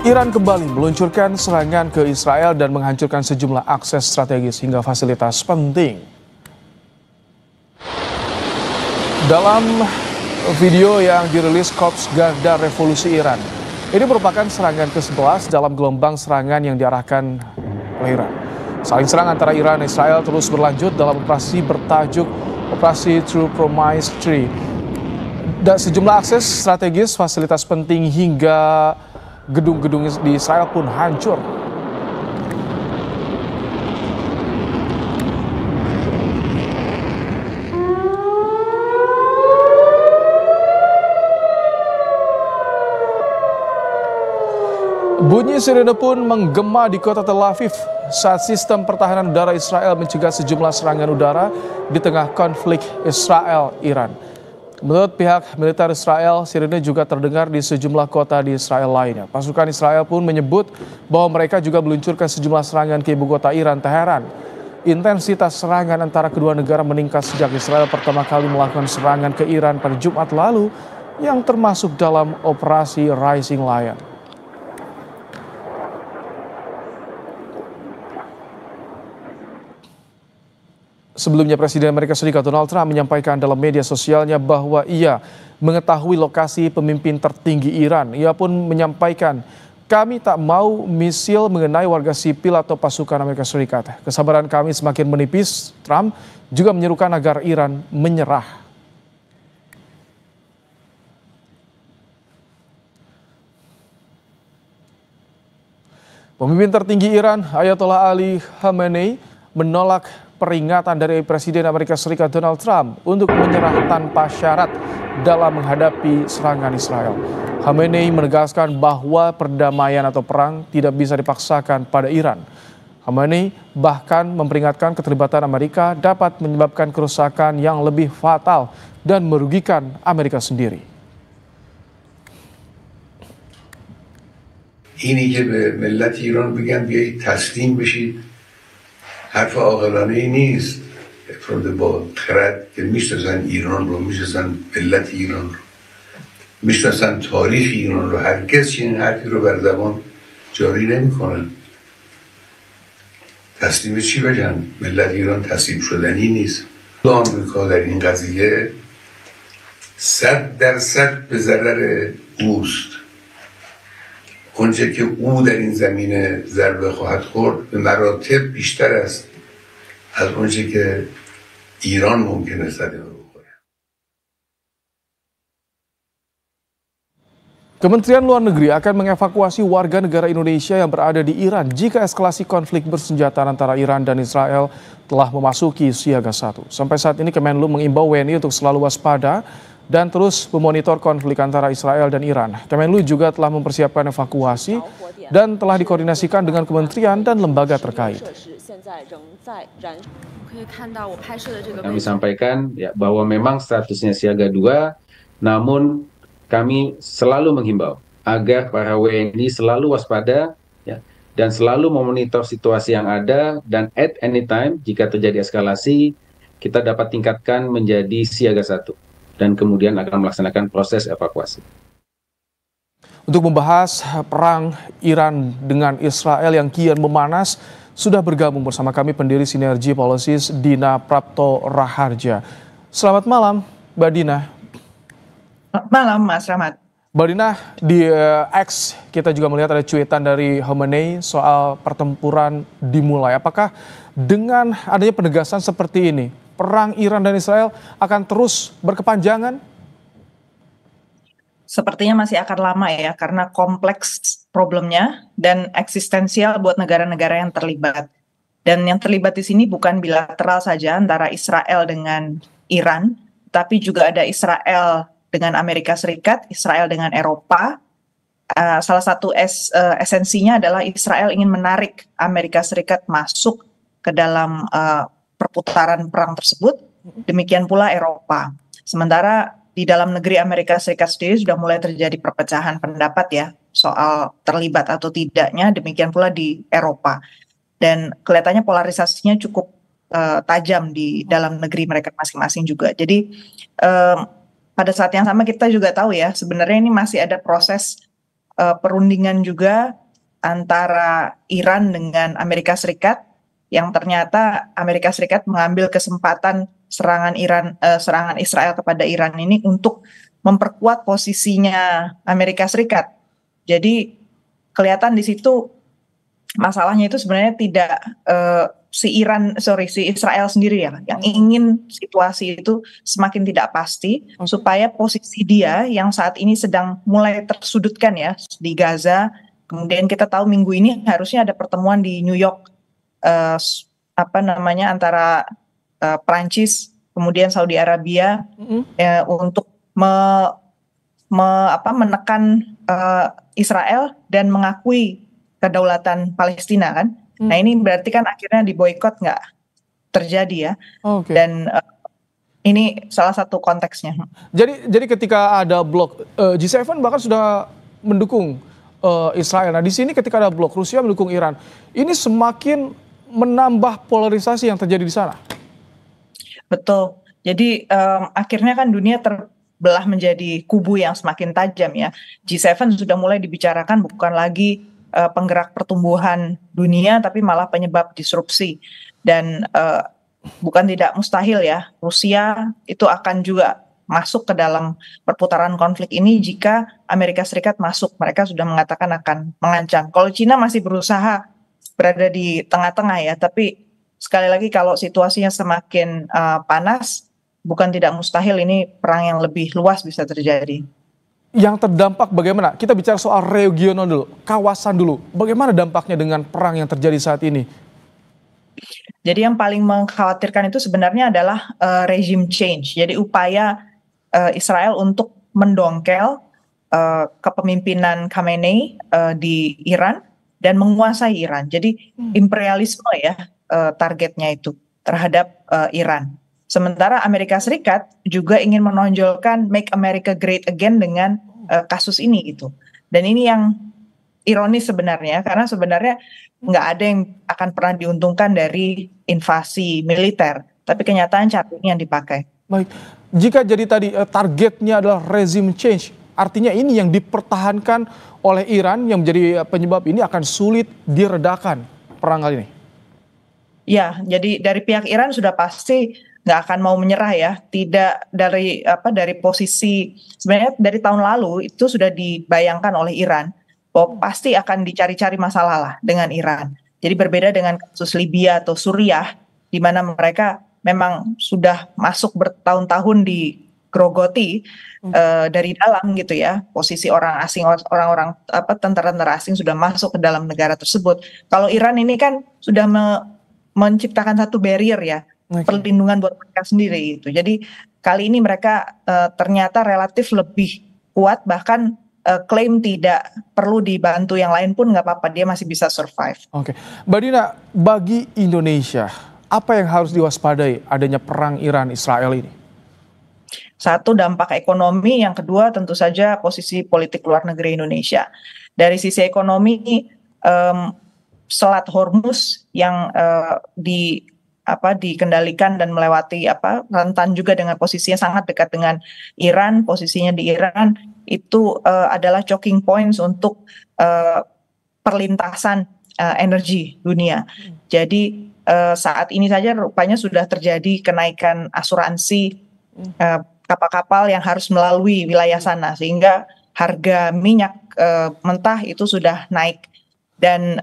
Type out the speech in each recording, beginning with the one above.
Iran kembali meluncurkan serangan ke Israel dan menghancurkan sejumlah akses strategis hingga fasilitas penting. Dalam video yang dirilis Korps Garda Revolusi Iran, ini merupakan serangan ke-11 dalam gelombang serangan yang diarahkan oleh Iran. Saling serang antara Iran dan Israel terus berlanjut dalam operasi bertajuk Operasi True Promise 3. Dan sejumlah akses strategis, fasilitas penting hingga gedung-gedung di Israel pun hancur. Bunyi sirene pun menggema di kota Tel Aviv saat sistem pertahanan udara Israel mencegah sejumlah serangan udara di tengah konflik Israel-Iran. Menurut pihak militer Israel, sirene juga terdengar di sejumlah kota di Israel lainnya. Pasukan Israel pun menyebut bahwa mereka juga meluncurkan sejumlah serangan ke ibu kota Iran, Teheran. Intensitas serangan antara kedua negara meningkat sejak Israel pertama kali melakukan serangan ke Iran pada Jumat lalu, yang termasuk dalam operasi Rising Lion. Sebelumnya Presiden Amerika Serikat Donald Trump menyampaikan dalam media sosialnya bahwa ia mengetahui lokasi pemimpin tertinggi Iran. Ia pun menyampaikan, "Kami tak mau misil mengenai warga sipil atau pasukan Amerika Serikat. Kesabaran kami semakin menipis." Trump juga menyerukan agar Iran menyerah. Pemimpin tertinggi Iran, Ayatollah Ali Khamenei, menolak peringatan dari Presiden Amerika Serikat Donald Trump untuk menyerah tanpa syarat dalam menghadapi serangan Israel. Khamenei menegaskan bahwa perdamaian atau perang tidak bisa dipaksakan pada Iran. Khamenei bahkan memperingatkan keterlibatan Amerika dapat menyebabkan kerusakan yang lebih fatal dan merugikan Amerika sendiri. اینی که به ملت ایران بگن بیایید تسلیم بشید حرف عاقلانه ای نیست. افراد با خرد که میشناسن ایران رو، میشناسن ملت ایران رو، میشناسن تاریخ ایران رو، هرگز چنین حرفی رو بر زبان جاری نمیکنن. تسلیم چی بگن؟ ملت ایران تسلیم شدنی نیست. آمریکا در این قضیه 100% به ضرر اوست. اونچه که او در این زمینه ضربه خواهد خورد به مراتب بیشتر است از اونچه که ایران ممکنه صدمه بخوره. Kementerian Luar Negeri akan mengevakuasi warga negara Indonesia yang berada di Iran jika eskalasi konflik bersenjata antara Iran dan Israel telah memasuki siaga 1. Sampai saat ini Kemenlu mengimbau WNI untuk selalu waspada dan terus memonitor konflik antara Israel dan Iran. Kemenlu juga telah mempersiapkan evakuasi dan telah dikoordinasikan dengan kementerian dan lembaga terkait. Kami sampaikan ya, bahwa memang statusnya siaga 2, namun kami selalu menghimbau agar para WNI selalu waspada ya, dan selalu memonitor situasi yang ada, dan at any time jika terjadi eskalasi kita dapat tingkatkan menjadi siaga 1. Dan kemudian akan melaksanakan proses evakuasi. Untuk membahas perang Iran dengan Israel yang kian memanas, sudah bergabung bersama kami pendiri Sinergi Policies Dina Prapto Raharja. Selamat malam, Mbak Dina. Selamat malam, Mas Rahmat. Mbak Dina, di X kita juga melihat ada cuitan dari Khamenei soal pertempuran dimulai. Apakah dengan adanya penegasan seperti ini, perang Iran dan Israel akan terus berkepanjangan? Sepertinya masih akan lama ya, karena kompleks problemnya dan eksistensial buat negara-negara yang terlibat. Dan yang terlibat di sini bukan bilateral saja antara Israel dengan Iran, tapi juga ada Israel dengan Amerika Serikat, Israel dengan Eropa. Salah satu esensinya adalah Israel ingin menarik Amerika Serikat masuk ke dalam perputaran perang tersebut, demikian pula Eropa. Sementara di dalam negeri Amerika Serikat sendiri sudah mulai terjadi perpecahan pendapat ya soal terlibat atau tidaknya, demikian pula di Eropa. Dan kelihatannya polarisasinya cukup tajam di dalam negeri mereka masing-masing juga. Jadi pada saat yang sama kita juga tahu ya, sebenarnya ini masih ada proses perundingan juga antara Iran dengan Amerika Serikat, yang ternyata Amerika Serikat mengambil kesempatan serangan Israel kepada Iran ini untuk memperkuat posisinya Amerika Serikat. Jadi kelihatan di situ masalahnya itu sebenarnya tidak si Israel sendiri ya yang ingin situasi itu semakin tidak pasti supaya posisi dia yang saat ini sedang mulai tersudutkan ya di Gaza. Kemudian kita tahu minggu ini harusnya ada pertemuan di New York antara Prancis kemudian Saudi Arabia untuk menekan Israel dan mengakui kedaulatan Palestina kan. Nah ini berarti kan akhirnya diboikot nggak terjadi ya. Dan ini salah satu konteksnya. Jadi ketika ada blok G7 bahkan sudah mendukung Israel. Nah di sini ketika ada blok Rusia mendukung Iran, ini semakin menambah polarisasi yang terjadi di sana. Betul. Jadi akhirnya kan dunia terbelah menjadi kubu yang semakin tajam ya. G7 sudah mulai dibicarakan bukan lagi penggerak pertumbuhan dunia, tapi malah penyebab disrupsi. Dan bukan tidak mustahil ya, Rusia itu akan juga masuk ke dalam perputaran konflik ini jika Amerika Serikat masuk. Mereka sudah mengatakan akan mengancam. Kalau Cina masih berusaha berada di tengah-tengah ya, tapi sekali lagi kalau situasinya semakin panas, bukan tidak mustahil ini perang yang lebih luas bisa terjadi. Yang terdampak bagaimana? Kita bicara soal regional dulu, kawasan dulu. Bagaimana dampaknya dengan perang yang terjadi saat ini? Jadi yang paling mengkhawatirkan itu sebenarnya adalah regime change. Jadi upaya Israel untuk mendongkel kepemimpinan Khamenei di Iran dan menguasai Iran. Jadi imperialisme ya targetnya itu terhadap Iran. Sementara Amerika Serikat juga ingin menonjolkan Make America Great Again dengan kasus ini gitu. Dan ini yang ironis sebenarnya, karena sebenarnya nggak ada yang akan pernah diuntungkan dari invasi militer. Tapi kenyataan cara ini yang dipakai. Baik, jika jadi tadi targetnya adalah regime change, artinya ini yang dipertahankan oleh Iran yang menjadi penyebab ini akan sulit diredakan perang kali ini. Ya, jadi dari pihak Iran sudah pasti nggak akan mau menyerah ya. Tidak dari posisi sebenarnya dari tahun lalu itu sudah dibayangkan oleh Iran bahwa pasti akan dicari-cari masalah lah dengan Iran. Jadi berbeda dengan kasus Libya atau Suriah di mana mereka memang sudah masuk bertahun-tahun digerogoti dari dalam gitu ya. Posisi orang asing, orang-orang tentara-tentara asing sudah masuk ke dalam negara tersebut. Kalau Iran ini kan sudah menciptakan satu barrier ya. Perlindungan buat mereka sendiri itu. Jadi kali ini mereka ternyata relatif lebih kuat, bahkan klaim tidak perlu dibantu yang lain pun nggak apa-apa, dia masih bisa survive. Oke, Mbak Dina, bagi Indonesia apa yang harus diwaspadai adanya perang Iran-Israel ini? Satu, dampak ekonomi. Yang kedua tentu saja posisi politik luar negeri Indonesia. Dari sisi ekonomi, Selat Hormuz yang dikendalikan dan melewati rentan juga dengan posisinya sangat dekat dengan Iran, posisinya di Iran itu adalah choking points untuk perlintasan energi dunia. Jadi saat ini saja rupanya sudah terjadi kenaikan asuransi kapal-kapal yang harus melalui wilayah sana, sehingga harga minyak mentah itu sudah naik. Dan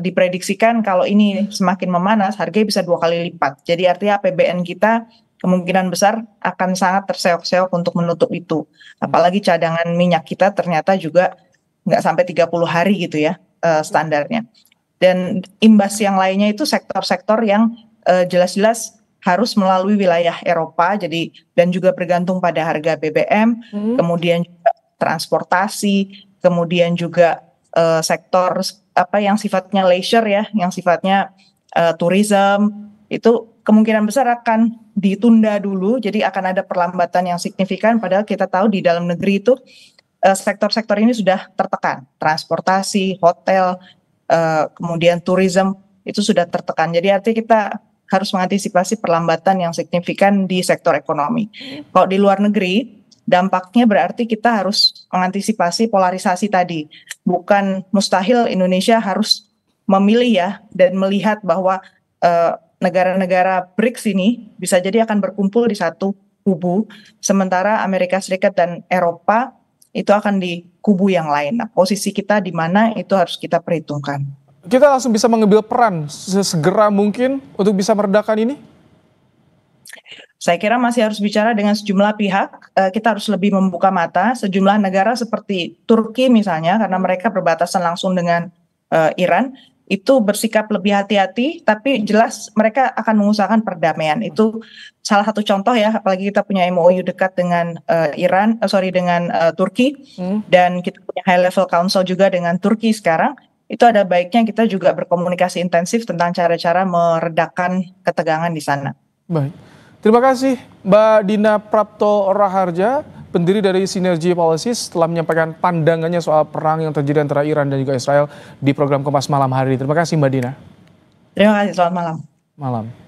diprediksikan kalau ini semakin memanas, harganya bisa 2 kali lipat. Jadi artinya APBN kita kemungkinan besar akan sangat terseok-seok untuk menutup itu. Apalagi cadangan minyak kita ternyata juga nggak sampai 30 hari gitu ya standarnya. Dan imbas yang lainnya itu sektor-sektor yang jelas-jelas harus melalui wilayah Eropa, jadi dan juga bergantung pada harga BBM, kemudian juga transportasi, kemudian juga sektor yang sifatnya leisure ya, yang sifatnya tourism, itu kemungkinan besar akan ditunda dulu, jadi akan ada perlambatan yang signifikan, padahal kita tahu di dalam negeri itu sektor-sektor ini sudah tertekan, transportasi, hotel, kemudian tourism itu sudah tertekan, jadi artinya kita harus mengantisipasi perlambatan yang signifikan di sektor ekonomi. Kalau di luar negeri, dampaknya berarti kita harus mengantisipasi polarisasi tadi. Bukan mustahil Indonesia harus memilih ya dan melihat bahwa negara-negara BRICS ini bisa jadi akan berkumpul di satu kubu, sementara Amerika Serikat dan Eropa itu akan di kubu yang lain. Nah, posisi kita di mana itu harus kita perhitungkan. Kita langsung bisa mengambil peran sesegera mungkin untuk bisa meredakan ini? Saya kira masih harus bicara dengan sejumlah pihak, kita harus lebih membuka mata. Sejumlah negara seperti Turki misalnya, karena mereka berbatasan langsung dengan Iran, itu bersikap lebih hati-hati, tapi jelas mereka akan mengusahakan perdamaian. Itu salah satu contoh ya, apalagi kita punya MOU dekat dengan dengan Turki, dan kita punya high level council juga dengan Turki sekarang. Itu ada baiknya kita juga berkomunikasi intensif tentang cara-cara meredakan ketegangan di sana. Baik. Terima kasih Mbak Dina Prapto Raharja, pendiri dari Synergy Policies, telah menyampaikan pandangannya soal perang yang terjadi antara Iran dan juga Israel di program Kompas Malam hari ini. Terima kasih Mbak Dina. Terima kasih, selamat malam. Malam.